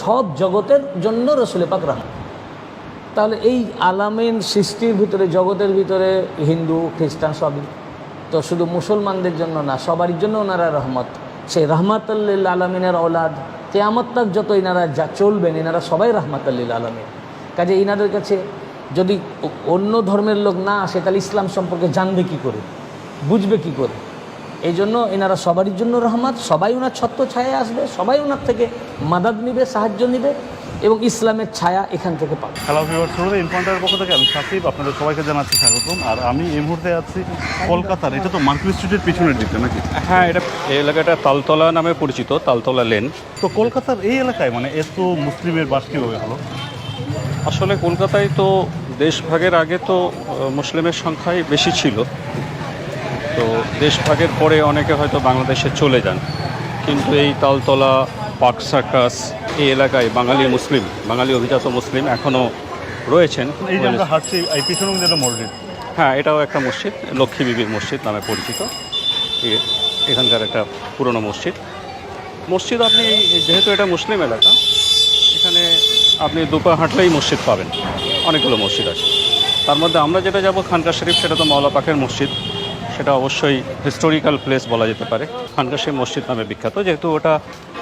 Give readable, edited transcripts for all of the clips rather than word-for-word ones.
সব জগতের জন্য রসুল পাক রহমত। তাহলে এই আলামিন সৃষ্টির ভিতরে, জগতের ভিতরে হিন্দু খ্রিস্টান সবই তো, শুধু মুসলমানদের জন্য না, সবারই জন্য ওনারা রহমত। সেই রহমাতুল্লিল আলমিনের ঔলাদ কিয়ামত তক যত এনারা যা চলবেন, এনারা সবাই রহমাতুল্লিল আলমিন। কাজে এনাদের কাছে যদি অন্য ধর্মের লোক না আসে, তাহলে ইসলাম সম্পর্কে জানবে কী করে, বুঝবে কী করে? এই জন্য এনারা সবারই জন্য রহমত, সবাই ওনার ছত্র ছায়া আসবে, সবাই ওনার থেকে মাদাদ নিবে, সাহায্য নিবে এবং ইসলামের ছায়া এখান থেকে পাবে। হ্যালো ভিউয়ার্স, শুরুতে ইনফন্টারের পক্ষ থেকে আমি সাকিব, আপনাদের সবাইকে জানাচ্ছি স্বাগতম। আর আমি এই মুহূর্তে আছি কলকাতার, এটা তো মার্কেট স্ট্রিটের পিছনের দিকটা নাকি? হ্যাঁ, এই এলাকাটা তালতলা নামে পরিচিত, তালতলা লেন। তো কলকাতার এই এলাকায় মানে এত মুসলিমের বাস কীভাবে হলো? আসলে কলকাতায় তো দেশভাগের আগে তো মুসলিমের সংখ্যাই বেশি ছিল। তো দেশভাগের পরে অনেকে হয়তো বাংলাদেশে চলে যান, কিন্তু এই তালতলা, পার্ক সার্কাস এই এলাকায় বাঙালি অভিজাত মুসলিম এখনও রয়েছেন। এই যে আমরা হাঁটছি, এই পিছনে কিন্তু একটা মসজিদ। হ্যাঁ, এটাও একটা মসজিদ, লক্ষ্মী বিবির মসজিদ নামে পরিচিত। এখানকার একটা পুরনো মসজিদ। আপনি যেহেতু এটা মুসলিম এলাকা, এখানে আপনি দুপা হাঁটলেই মসজিদ পাবেন, অনেকগুলো মসজিদ আছে। তার মধ্যে আমরা যেটা যাব খানকা শরীফ, সেটা তো মাওলা পাকের মসজিদ, সেটা অবশ্যই হিস্টোরিক্যাল প্লেস বলা যেতে পারে। খানকা শরীফ মসজিদ নামে বিখ্যাত, যেহেতু ওটা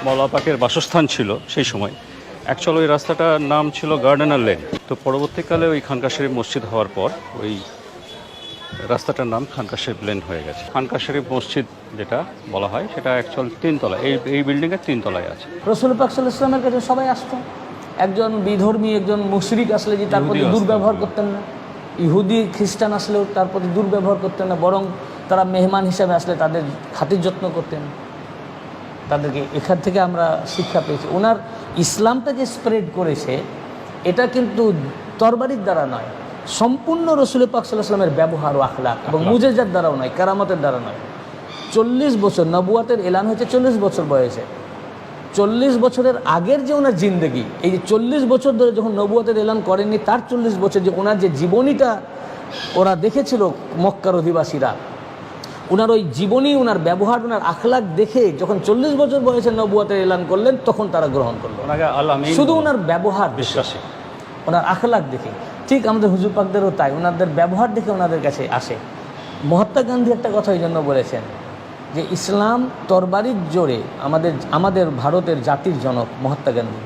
মাওলা পাকের বাসস্থান ছিল সেই সময়। অ্যাকচুয়ালি ওই রাস্তাটার নাম ছিল গার্ডেনার লেন। তো পরবর্তীকালে ওই খানকা শরীফ মসজিদ হওয়ার পর ওই রাস্তাটার নাম খানকা শরীফ লেন হয়ে গেছে। খানকা শরীফ মসজিদ যেটা বলা হয়, সেটা অ্যাকচুয়াল 3 তলা, এই বিল্ডিংয়ের 3 তলায় আছে। রসুল পাক সাল্লাল্লাহু আলাইহি ওয়াসাল্লামের কাছে সবাই আসতো। একজন বিধর্মী, একজন মুশরিক আসলে যে তার প্রতি দুর্ব্যবহার করতেন না, ইহুদি খ্রিস্টান আসলেও তার প্রতি দুর্ব্যবহার করতেন না, বরং তারা মেহমান হিসাবে আসলে তাদের খাতির যত্ন করতেন। তাদেরকে এখান থেকে আমরা শিক্ষা পেয়েছি। ওনার ইসলামটা যে স্প্রেড করেছে, এটা কিন্তু তরবারির দ্বারা নয়, সম্পূর্ণ রসুল পাক সাল্লাল্লাহু আলাইহি ওয়াসাল্লামের ব্যবহার ও আখলাক এবং মুজেজার দ্বারাও নয়, কারামতের দ্বারা নয়। 40 বছর নবুয়াতের এলান হয়েছে 40 বছর বয়সে। 40 বছরের আগের যে ওনার জিন্দেগি, এই যে 40 বছর ধরে যখন নবুয়াতের এলান করেননি, তার 40 বছর যে ওনার যে জীবনীটা ওরা দেখেছিল মক্কার অধিবাসীরা, ওনার ওই জীবনী, ওনার ব্যবহার, ওনার আখলাক দেখে যখন 40 বছর বয়সে নবুয়াতের এলান করলেন, তখন তারা গ্রহণ করলো। শুধু ওনার ব্যবহার বিশ্বাসী, ওনার আখলাক দেখে। ঠিক আমাদের হুজুর পাকদেরও তাই, ওনাদের ব্যবহার দেখে ওনাদের কাছে আসে। মহাত্মা গান্ধী একটা কথা এই জন্য বলেছেন যে ইসলাম তরবারির জোরে, আমাদের ভারতের জাতির জনক মহাত্মা গান্ধী,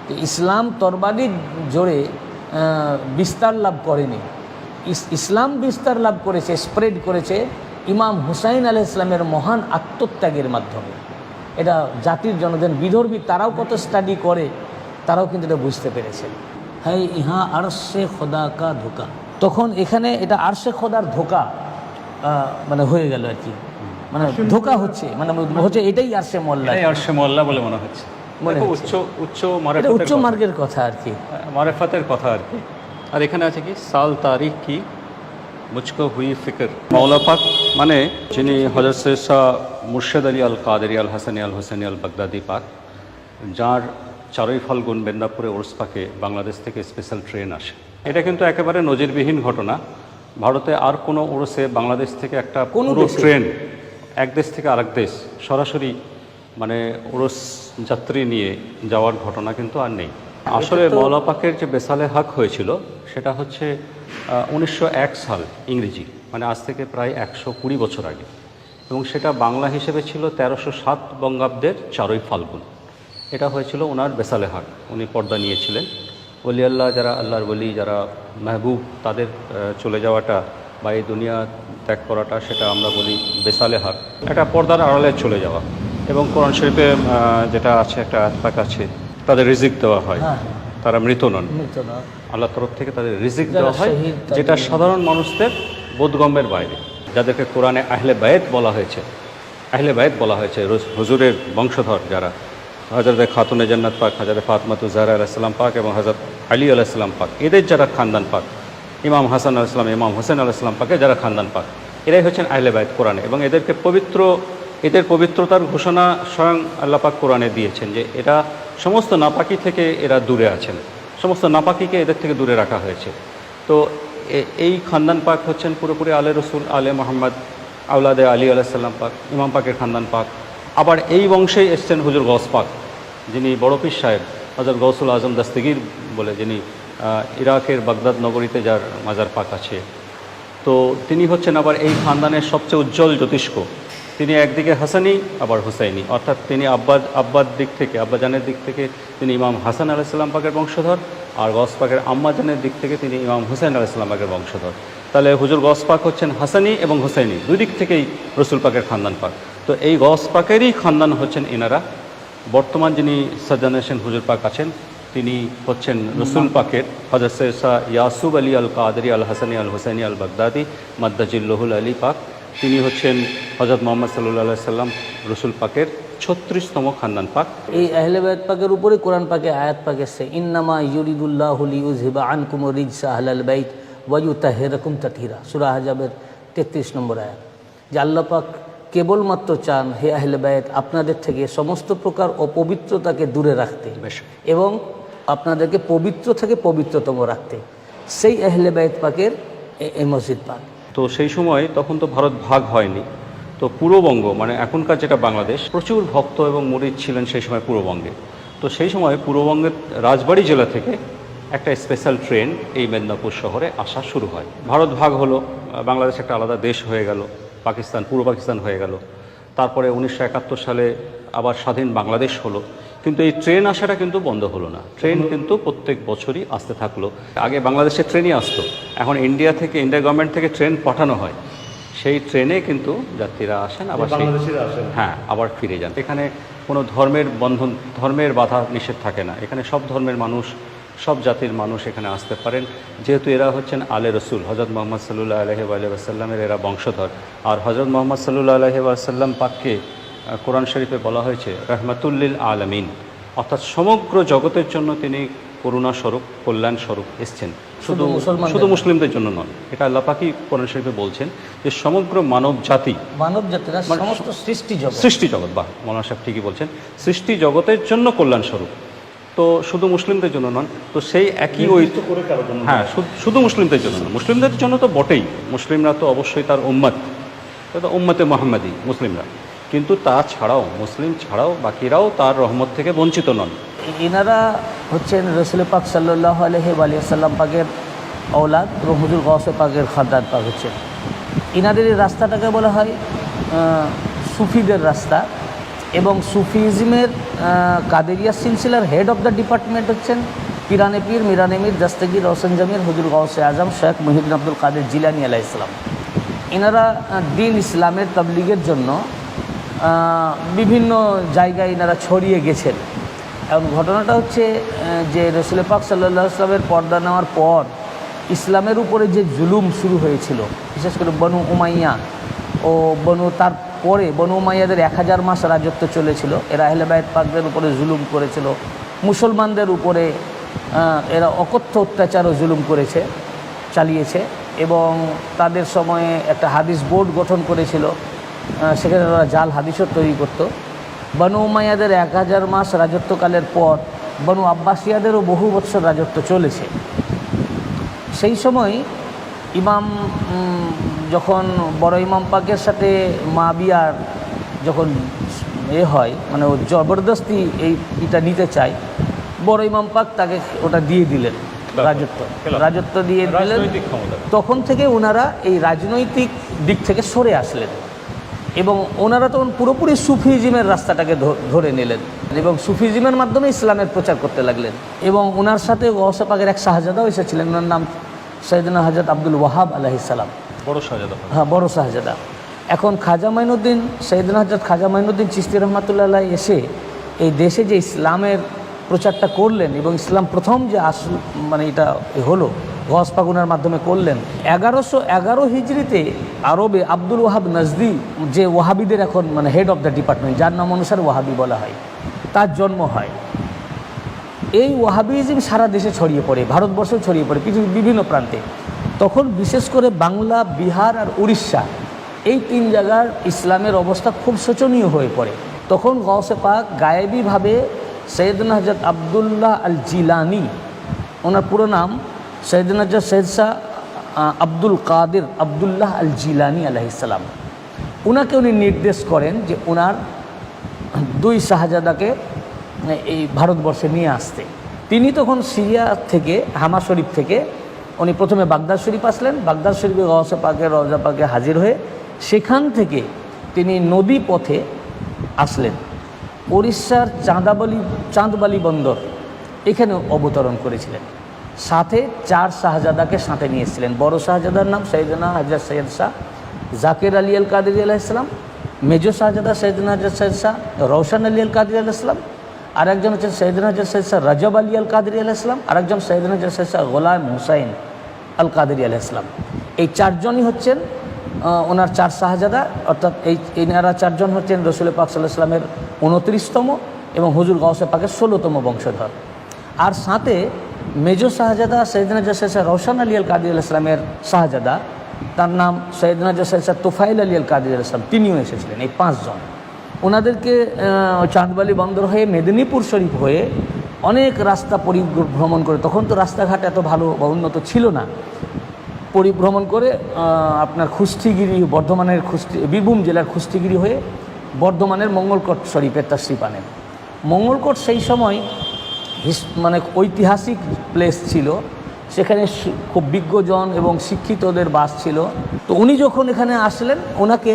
যে ইসলাম তরবারির জোরে বিস্তার লাভ করেনি, ইসলাম বিস্তার লাভ করেছে, স্প্রেড করেছে ইমাম হুসাইন আলাইহিস সালামের মহান আত্মত্যাগের মাধ্যমে। এটা জাতির জনগণ, বিধর্মী তারাও কত স্টাডি করে, তারাও কিন্তু এটা বুঝতে পেরেছে। হ্যাঁ, ইহা আরশে খোদা কা ধোকা। তখন এখানে এটা আরশে খোদার ধোকা মানে হয়ে গেল আর কি, মানে ধোকা হচ্ছে, মানে হচ্ছে এটাই আরশে মোল্লা বলে মনে হচ্ছে। উচ্চ মার্গের কথা আর কি, মারেফাতের কথা আর কি। আর এখানে আছে কি সাল তারিখ কি মুঝকো হুই ফিকর। মাওলা পাক মানে যিনি হযরত শাহ মুর্শিদ আলী আল কাদেরী আল হাসানী আল হোসেনী আল বাগদাদি পাক, যার 4ই ফাল্গুন মেদিনীপুরে ওরস পাকে বাংলাদেশ থেকে স্পেশাল ট্রেন আসে। এটা কিন্তু একেবারে নজিরবিহীন ঘটনা। ভারতে আর কোনো ওরসে বাংলাদেশ থেকে একটা পুরো ট্রেন এক দেশ থেকে আরেক দেশ সরাসরি মানে ওরস যাত্রী নিয়ে যাওয়ার ঘটনা কিন্তু আর নেই। আসলে মাওলা পাকের যে বেসালে হক হয়েছিল, সেটা হচ্ছে 1901 সাল ইংরেজি, মানে আজ থেকে প্রায় 120 বছর আগে, এবং সেটা বাংলা হিসেবে ছিল 1307 বঙ্গাব্দের 4ই ফাল্গুন। এটা হয়েছিল ওনার বেসালে হক। উনি পর্দা নিয়েছিলেন। ওলি আল্লাহ, যারা আল্লাহর ওলি, যারা মেহবুব, তাদের চলে যাওয়াটা বা এই দুনিয়া ত্যাগ করাটা, সেটা আমরা বলি বেসালে হক, একটা পর্দার আড়ালে চলে যাওয়া। এবং কোরআন শরীফে যেটা আছে, একটা আয়াত আছে, তাদের রিজিক দেওয়া হয়, তারা মৃত নন, আল্লাহর তরফ থেকে তাদের রিজিক দেওয়া হয়, যেটা সাধারণ মানুষদের বোধগম্যের বাইরে। যাদেরকে কোরআনে আহলে বায়েত বলা হয়েছে, হুজুরের বংশধর যারা, হযরত খাতুনে জান্নাত পাক, হযরত ফাতেমাতুজ জাহরা আলাইহিস সালাম পাক এবং হযরত আলী আলাইহিস সালাম পাক, এদের যারা খানদান পাক, ইমাম হাসান আলাইহিস সালাম, ইমাম হোসেন আলাইহিস সালাম পাকে যারা খানদান পাক, এরাই হচ্ছেন আহলে বায়েত কোরআনে। এবং এদেরকে এদের পবিত্রতার ঘোষণা স্বয়ং আল্লাহ পাক কোরআনে দিয়েছেন, যে এরা সমস্ত নাপাকি থেকে এরা দূরে আছেন, সমস্ত নাপাকিকে এদের থেকে দূরে রাখা হয়েছে। তো এই খানদান পাক হচ্ছেন পুরোপুরি আলে রসুল, আলে মোহাম্মদ, আওলাদে আলী আলাইহিস সালাম পাক, ইমাম পাকের খানদান পাক। আবার এই বংশেই এসছেন হুজুর গৌস পাক, যিনি বড় পীর সাহেব, হযরত গৌসুল আজম দস্তগীর বলে, যিনি ইরাকের বাগদাদ নগরীতে যার মাজার পাক আছে। তো তিনি হচ্ছেন আবার এই খানদানের সবচেয়ে উজ্জ্বল জ্যোতিষ্ক। তিনি একদিকে হাসানি আবার হুসাইনি, অর্থাৎ তিনি আব্বাজানের দিক থেকে তিনি ইমাম হাসান আলাইহিস সালাম পাকের বংশধর, আর গস পাকের আম্মাজানের দিক থেকে তিনি ইমাম হুসাইন আলাইহিস সালাম পাকের বংশধর। তাহলে হুজুর গস পাক হচ্ছেন হাসানি এবং হুসাইনি, দুই দিক থেকেই রসুল পাকের খানদান পাক। তো এই গস পাকেরই খানদান হচ্ছেন এনারা। বর্তমান যিনি সাজ্জাদ হুজুর পাক আছেন তিনি হচ্ছেন রসুল পাকের হযরত সৈয়দ শাহ ইয়াসুব আলী আল কাদেরী আল হাসানি আল হুসাইনি আল বাগদাদি মাদ্দাজিল্লাহুল আলী পাক। তিনি হচ্ছেন হযরত মুহাম্মদ সাল্লাল্লাহু আলাইহি সাল্লাম রসুল পাকের 36তম খানদান পাক। এই আহলে বাইত পাকের উপরে কোরআন পাকে আয়াত পাক এসেছে, ইন্নামা ইউরিদুল্লাহু লিইউযহিবা আনকুম রিজসা আহলাল বাইত ওয়া ইউতাহহিরাকুম তাতহীরা, সূরা আহজাবের 33 নম্বর আয়াত। যে আল্লাহ পাক কেবলমাত্র চান, হে আহলে বাইত, আপনাদের থেকে সমস্ত প্রকার অপবিত্রতাকে দূরে রাখতে এবং আপনাদেরকে পবিত্র থেকে পবিত্রতম রাখতে। সেই আহলে বাইত পাকের এই মসজিদ পাক। তো সেই সময় তখন তো ভারত ভাগ হয়নি, তো পূর্ববঙ্গ মানে এখনকার যেটা বাংলাদেশ, প্রচুর ভক্ত এবং মুরিদ ছিলেন সেই সময় পূর্ববঙ্গে। তো সেই সময় পূর্ববঙ্গের রাজবাড়ী জেলা থেকে একটা স্পেশাল ট্রেন এই মেদিনীপুর শহরে আসা শুরু হয়। ভারত ভাগ হলো, বাংলাদেশ একটা আলাদা দেশ হয়ে গেল, পাকিস্তান পূর্ব পাকিস্তান হয়ে গেল। তারপরে 1971 সালে আবার স্বাধীন বাংলাদেশ হলো, কিন্তু এই ট্রেন আসাটা কিন্তু বন্ধ হলো না। ট্রেন কিন্তু প্রত্যেক বছরই আসতে থাকলো। আগে বাংলাদেশে ট্রেনই আসতো, এখন ইন্ডিয়া গভর্নমেন্ট থেকে ট্রেন পাঠানো হয়। সেই ট্রেনে কিন্তু যাত্রীরা আসেন, আবার হ্যাঁ আবার ফিরে যান। এখানে কোনো ধর্মের বন্ধন, ধর্মের বাধা নিষেধ থাকে না। এখানে সব ধর্মের মানুষ, সব জাতির মানুষ এখানে আসতে পারেন, যেহেতু এরা হচ্ছেন আলে রসুল, হযরত মুহাম্মদ সাল্লাল্লাহু আলাইহি ওয়াসাল্লামের এরা বংশধর। আর হযরত মুহাম্মদ সাল্লাল্লাহু আলাইহি ওয়াসাল্লাম পাককে কোরআন শরীফে বলা হয়েছে রাহমাতুল লিল আলামিন, অর্থাৎ সমগ্র জগতের জন্য তিনি করুণা স্বরূপ, কল্যাণ স্বরূপ এসছেন, শুধু মুসলিমদের জন্য নয়। এটা আল্লাহ পাকই কোরআন শরীফে বলছেন যে সমগ্র মানব জাতিরা সমস্ত সৃষ্টি জগৎ, বাহ মৌলানা সাহেব ঠিকই বলছেন, সৃষ্টি জগতের জন্য কল্যাণ স্বরূপ। তো শুধু মুসলিমদের জন্য নন, তো সেই একই ওই হ্যাঁ শুধু মুসলিমদের জন্য নয়, মুসলিমদের জন্য তো বটেই, মুসলিমরা তো অবশ্যই তার উম্মত, তো উম্মতে মুহাম্মাদি মুসলিমরা, কিন্তু তাছাড়াও মুসলিম ছাড়াও বাকিরাও তার রহমত থেকে বঞ্চিত নন। ইনারা হচ্ছেন রসুল পাক সাল্লাল্লাহু আলাইহি ওয়াসাল্লাম পাকের औलाद এবং হুজুর গৌসে পাকের খানদান পাক হচ্ছেন। ইনাদের এই রাস্তাটাকে বলা হয় সুফিদের রাস্তা, এবং সুফিজমের কাদেরিয়া সিলসিলার হেড অফ দ্য ডিপার্টমেন্ট হচ্ছেন পিরানে পীর মিরানে মীর দস্তগীর রওশন জমির হুজুর গৌসে আজম শেখ মুহিউদ্দিন আব্দুল কাদের জিলানী আলাইহিস সালাম। ইনারা দিন ইসলামের তাবলীগের জন্য বিভিন্ন জায়গায় ইনারা ছড়িয়ে গেছেন। এবং ঘটনাটা হচ্ছে যে রসুল পাক সাল্লাল্লাহু আলাইহি ওয়াসাল্লামের পর্দা নেওয়ার পর ইসলামের উপরে যে জুলুম শুরু হয়েছিল, বিশেষ করে বনু উমাইয়া ও তারপরে বনু উমাইয়াদের 1000 মাস রাজত্ব চলেছিল। এরা আহলে বাইত পাকদের উপরে জুলুম করেছিল, মুসলমানদের উপরে এরা অকথ্য অত্যাচার ও জুলুম চালিয়েছে। এবং তাদের সময়ে একটা হাদিস বোর্ড গঠন করেছিল, সেখানে ওরা জাল হাদিসও তৈরি করত। বনু উমাইয়াদের 1000 মাস রাজত্বকালের পর বনু আব্বাসিয়াদেরও বহু বছর রাজত্ব চলেছে। সেই সময় ইমাম যখন বড় ইমাম পাকের সাথে মাবিয়ার যখন হয়, মানে ও জবরদস্তি এইটা নিতে চায়, বড় ইমাম পাক তাকে ওটা দিয়ে দিলেন, রাজত্ব দিয়ে দিলেন। তখন থেকে ওনারা এই রাজনৈতিক দিক থেকে সরে আসলেন এবং ওনারা তখন পুরোপুরি সুফিজমের রাস্তাটাকে ধরে নিলেন এবং সুফিজমের মাধ্যমে ইসলামের প্রচার করতে লাগলেন। এবং ওনার সাথে গৌসে পাকের এক শাহজাদাও এসেছিলেন, ওনার নাম সৈয়দনা হযরত আব্দুল ওয়াহাব আলাইহিস সালাম, বড় শাহজাদা। হ্যাঁ, বড় শাহজাদা। এখন খাজা মাইনুদ্দিন, সৈয়দনা হযরত খাজা মাইনুদ্দিন চিশতি রহমাতুল্লাহ আলাইহি এসে এই দেশে যে ইসলামের প্রচারটা করলেন এবং ইসলাম প্রথম যে মানে এটা হলো গস পাক ওনার মাধ্যমে করলেন। 1111 হিজরিতে আরবে আব্দুল ওয়াহাব নজদি, যে ওয়াহাবিদের এখন মানে হেড অফ দ্য ডিপার্টমেন্ট, যার নাম অনুসারে ওয়াহাবি বলা হয়, তার জন্ম হয়। এই ওয়াহাবিজম সারা দেশে ছড়িয়ে পড়ে, ভারতবর্ষেও ছড়িয়ে পড়ে পৃথিবীর বিভিন্ন প্রান্তে। তখন বিশেষ করে বাংলা, বিহার আর উড়িষ্যা, এই 3 জায়গার ইসলামের অবস্থা খুব শোচনীয় হয়ে পড়ে। তখন গৌসে পাক গায়েবীভাবে সৈয়দনা হযরত আবদুল্লাহ আল জিলানি, ওনার পুরো নাম সৈয়দনা হযরত সৈয়দ শাহ আব্দুল কাদের আবদুল্লাহ আল জিলানি আলাইহিস সালাম, উনাকে উনি নির্দেশ করেন যে ওনার 2 শাহজাদাকে এই ভারতবর্ষে নিয়ে আসতে। তিনি তখন সিরিয়া থেকে হামা শরীফ থেকে উনি প্রথমে বাগদাদ শরীফ আসলেন, বাগদাদ শরীফে গওসে পাকে রওজা পাকে হাজির হয়ে সেখান থেকে তিনি নদী পথে আসলেন উড়িষ্যার চাঁদবালি বন্দর, এখানে অবতরণ করেছিলেন। সাথে 4 শাহজাদাকে সাথে নিয়ে এসেছিলেন। বড় শাহজাদার নাম সৈয়দনা হযরত সৈয়দ শাহ জাকির আলী আল কাদেরী আলাইহিস সালাম, মেজর শাহজাদা সৈয়দনা হযরত সৈয়দ শাহ রওশন আলী আল কাদেরী আলাইহিস সালাম, আরেকজন হচ্ছেন সৈয়দনা হযরত সৈয়দ শাহ রজব আলী আল কাদেরী আলাইহিস সালাম, আরেকজন সৈয়দনা হযরত সৈয়দ শাহ গোলাম হুসাইন আল কাদেরী আলাইহিস সালাম। এই 4 জনই হচ্ছেন ওনার 4 শাহজাদা, অর্থাৎ এনারা 4 জন হচ্ছেন রসুল পাক সাল্লাল্লাহু আলাইহি ওয়াসাল্লামের 29তম এবং হুজুর গাউসে পাকের 16তম বংশধর। আর সাথে মেজর শাহজাদা সৈয়দনা হযরত সৈয়দ শাহ রওশন আলী আল কাদেরী আলাইহিস সালামের শাহজাদা, তার নাম সৈয়দনা হযরত সৈয়দ শাহ তুফাইল আলী আল কাদেরী আলাইহিস সালাম, তিনিও এসেছিলেন। এই 5 জন ওনাদেরকে চাঁদবালি বন্দর হয়ে মেদিনীপুর শরীফ হয়ে অনেক রাস্তা পরিভ্রমণ করে, তখন তো রাস্তাঘাট এত ভালো বা উন্নত ছিল না, পরিভ্রমণ করে আপনার খুস্তিগিরি, বর্ধমানের বীরভূম জেলার খুস্তিগিরি হয়ে বর্ধমানের মঙ্গলকোট শরীফের তাশরিফ আনেন। মঙ্গলকোট সেই সময় মানে ঐতিহাসিক প্লেস ছিল, সেখানে খুব বিজ্ঞজন এবং শিক্ষিতদের বাস ছিল। তো উনি যখন এখানে আসলেন, ওনাকে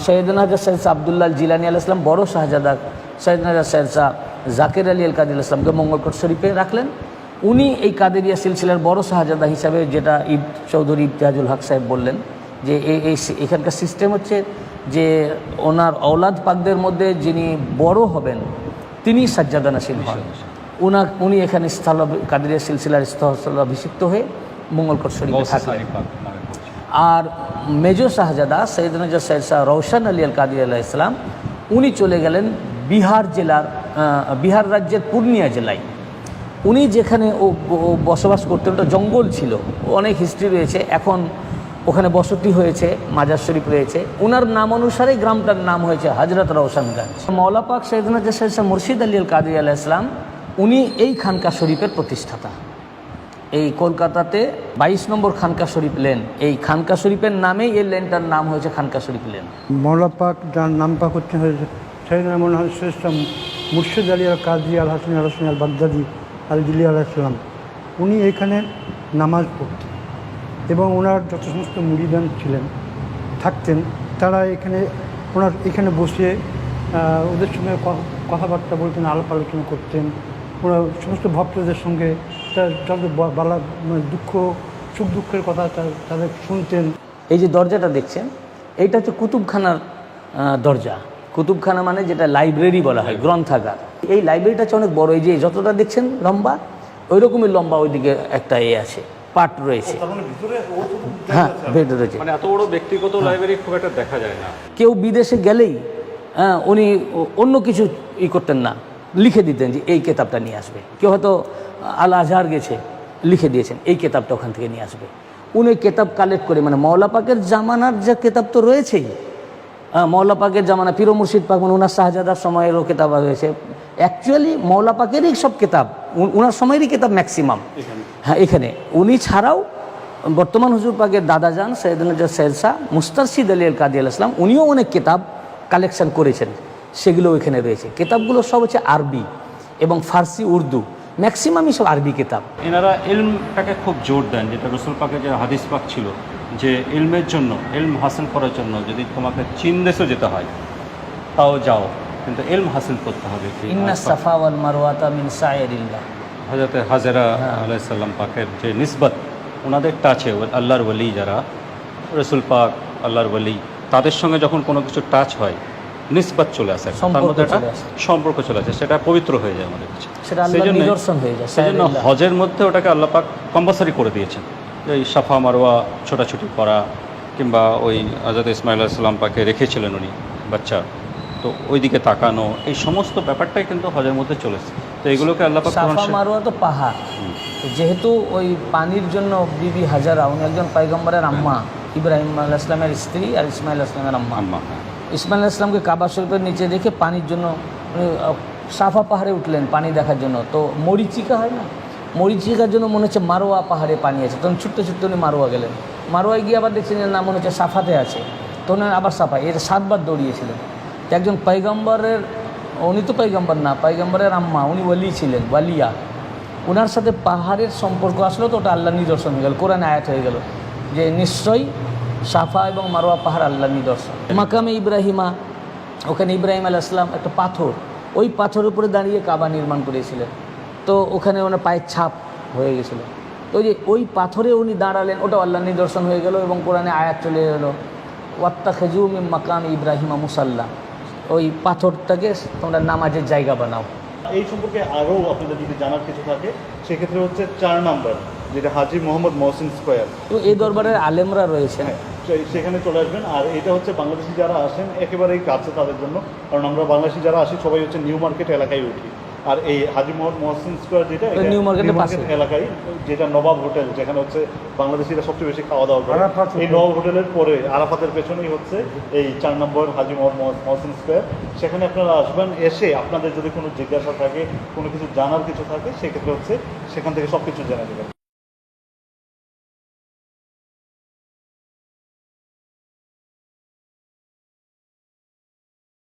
সৈয়দনা হযরত সৈয়দ শাহ আব্দুল্লাহ জিলানী আলাইহিস সালাম বড় শাহজাদা সৈয়দনা হযরত সৈয়দ শাহ জাকির আলী আল কাদেরী আলাইহিস সালামকে মঙ্গলকোট শরীফে রাখলেন। উনি এই কাদেরিয়া সিলসিলার বড় শাহজাদা হিসাবে, যেটা চৌধুরী ইবতিহাজুল হক সাহেব বললেন, যে এখানকার সিস্টেম হচ্ছে যে ওনার ঔলাদ পাকদের মধ্যে যিনি বড় হবেন তিনি সাজ্জাদা নাসিল হন। উনি এখানে কাদেরিয়া সিলসিলার স্থলাভিষিক্ত হয়ে মঙ্গলকোট শরীফে থাকলেন। আর মেজর শাহজাদা সৈয়দনা সৈয়দ শাহ রওশন আলী আল কাদেরী আলাইহিস সালাম উনি চলে গেলেন বিহার রাজ্যের পূর্ণিয়া জেলায়। উনি যেখানে বসবাস করতেন, ওটা জঙ্গল ছিল, অনেক হিস্ট্রি রয়েছে, এখন ওখানে বসতি হয়েছে, মাজার শরীফ রয়েছে। ওনার নাম অনুসারে গ্রামটার নাম হয়েছে হজরত রওশনগঞ্জ। মাওলা পাক সৈয়দনা সৈয়দ শাহ মুর্শিদ আলী আল কাদেরী আলাইহিস সালাম উনি এই খানকা শরীফের প্রতিষ্ঠাতা। এই কলকাতাতে 22 নম্বর খানকা শরীফ লেন, এই খানকা শরীফের নামেই এই লেনটার নাম হয়েছে খানকা শরীফ লেন। মাওলা পাক যার নাম পাক হচ্ছে সৈয়দনা মৌলানা সৈয়দ শাহ মুর্শিদ আলী আল কাদেরী আল হাসানী আল হোসেনী আল বাগদাদী আল দিল্লি আলাইহিস সালাম, উনি এখানে নামাজ পড়তেন এবং ওনার যত সমস্ত মুরিদান ছিলেন থাকতেন, তারা এখানে বসে ওদের সঙ্গে কথাবার্তা বলতেন, আলাপ আলোচনা করতেন। ওরা সমস্ত ভক্তদের সঙ্গে তাদের দুঃখ সুখ দুঃখের কথা তাদের শুনতেন। এই যে দরজাটা দেখছেন, এইটা হচ্ছে কুতুবখানার দরজা। কুতুবখানা মানে যেটা লাইব্রেরি বলা হয়, গ্রন্থাগার। এই লাইব্রেরিটা হচ্ছে অনেক বড়। এই যে যতটা দেখছেন লম্বা, ওই রকমই লম্বা ওইদিকে একটা আছে, পার্ট রয়েছে। হ্যাঁ, ভেতরে রয়েছে। মানে এত বড় ব্যক্তিগত লাইব্রেরি খুব একটা দেখা যায় না। কেউ বিদেশে গেলেই উনি অন্য কিছু করতেন না, লিখে দিতেন যে এই কেতাবটা নিয়ে আসবে। কেউ হয়তো আল আজহার গেছে, লিখে দিয়েছেন এই কেতাবটা ওখান থেকে নিয়ে আসবে। উনি কেতাব কালেক্ট করে, মানে মাওলা পাকের জামানার যে কেতাব তো রয়েছেই, মাওলা পাকের জামানা পীর মুর্শিদ পাক মানে ওনার শাহজাদার সময়েরও কেতাব রয়েছে। অ্যাকচুয়ালি মাওলা পাকেরই সব কেতাব, ওনার সময়েরই কেতাব ম্যাক্সিমাম। হ্যাঁ, এখানে উনি ছাড়াও বর্তমান হুজুর পাকের দাদাজান সৈয়দনা সৈয়দ শাহ মুস্তারশিদ আলী আল কাদেরী আলাইহিস সালাম উনিও অনেক কেতাব কালেকশন করেছেন, সেগুলো এখানে রয়েছে। কেতাবগুলো সব হচ্ছে আরবি এবং ফার্সি, উর্দু, ম্যাক্সিমামই সব আরবি কেতাব। এনারা ইলমটাকে খুব জোর দেন, যেটা রসুল পাকের যে হাদিস পাক ছিল যে ইলমের জন্য, ইলম হাসিল করার জন্য যদি তোমাকে চীন দেশে যেতে হয় তাও যাও, কিন্তু ইলম হাসিল করতে হবে। ইন্না সাফা ওয়াল মারওয়াতা মিন শায়রিল্লাহ। হযরত হাজেরা আলাইহিস সালাম পাকের যে নিসবত ওনাদের টাচে, আল্লাহর ওলি যারা, রসুল পাক আল্লাহর ওলি, তাদের সঙ্গে যখন কোনো কিছু টাচ হয় নিসবত চলে আসে, তার মধ্যে একটা সম্পর্ক চলে আসে, সেটা পবিত্র হয়ে যায় আমাদের কাছে, সেটা আল্লাহর নিদর্শন হয়ে যায়। সেজন্য হজের মধ্যে ওটাকে আল্লাহ পাক কম্পালসারি করে দিয়েছেন। এই সাফা মারওয়া ছোটাছুটি করা, কিংবা ওই হযরত ইসমাইল আলাইহিস সালাম পাকে রেখেছিলেন উনি বাচ্চা, তো ওই দিকে তাকানো, এই সমস্ত ব্যাপারটাই কিন্তু হজের মধ্যে চলেছে। তো এগুলোকে আল্লাহ পাক সাফা মারওয়া তো পাহাড়, যেহেতু ওই পানির জন্য বিবি হাজারা উনি একজন পয়গম্বরের আম্মা, ইব্রাহিম আলাইহিস সালামের স্ত্রী আর ইসমাইল আলাইহিস সালামের আম্মা। ইসমাইল আলাইহিস সালামকে কাবা শরীফের নিচে রেখে পানির জন্য সাফা পাহাড়ে উঠলেন পানি দেখার জন্য। তো মরিচিকা হয় না, মরিচিকার জন্য মনে হচ্ছে মারোয়া পাহাড়ে পানি আছে, তখন ছুটতে ছুটতে উনি মারোয়া গেলেন। মারোয়ায় গিয়ে আবার দেখছেন যে না, মনে হচ্ছে সাফাতে আছে, তখন আবার সাফা, এর 7 বার দৌড়িয়েছিলেন। একজন পয়গম্বরের উনি তো পাইগাম্বার না, পাইগাম্বারের আম্মা, উনি ওয়ালি ছিলেন, ওয়ালিয়া। ওনার সাথে পাহাড়ের সম্পর্ক আসলো তো ওটা আল্লাহর নিদর্শন হয়ে গেল, কোরআনে আয়াত হয়ে গেল যে নিশ্চয়ই সাফা এবং মারোয়া পাহাড় আল্লাহর নিদর্শন। মাকামে ইব্রাহিমা, ওখানে ইব্রাহিম আলাইহিস সালাম একটা পাথর, ওই পাথরের উপরে দাঁড়িয়ে কাবা নির্মাণ করেছিলেন। তো ওখানে ওনার পায়ের ছাপ হয়ে গেছিলো। তো ওই যে ওই পাথরে উনি দাঁড়ালেন, ওটা আল্লাহর নিদর্শন হয়ে গেল এবং কোরআনে আয়াত চলে এলো ওয়াত্তাখিযু মিন মাকামি ইব্রাহিমা মুসাল্লা, ওই পাথরটাকে তোমরা নামাজের জায়গা বানাও। এই সম্পর্কে আরও আপনাদের যদি জানার কিছু থাকে সেক্ষেত্রে হচ্ছে 4 নাম্বার, যেটা হাজী মোহাম্মদ মহসিন স্কোয়ার। তো এই দরবারের আলেমরা রয়েছেন, হ্যাঁ, সেখানে চলে আসবেন। আর এটা হচ্ছে বাংলাদেশি যারা আসেন একেবারেই কাছে তাদের জন্য, কারণ আমরা বাংলাদেশি যারা আসি সবাই হচ্ছে নিউ মার্কেট এলাকায় উঠি। আর এই হাজী মোহাম্মদ মহসিন স্কোয়ার যেটা, এটা নিউ মার্কেটের নিউ মার্কেট পাশে। এলাকায়, যেটা নবাব হোটেল, যেখানে হচ্ছে বাংলাদেশিরা সবচেয়ে বেশি খাওয়া দাওয়া করে, আরাফাত এই হোটেল। নবাব হোটেলের পরে আরাফাতের পেছনেই হচ্ছে এই 4 নম্বর হাজী মোহাম্মদ মহসিন স্কোয়ার। সেখানে আপনারা আসবেন, এসে আপনাদের যদি কোনো জিজ্ঞাসা থাকে, কোনো কিছু জানার কিছু থাকে, সেক্ষেত্রে হচ্ছে সেখান থেকে সব কিছু জেনে নেবেন।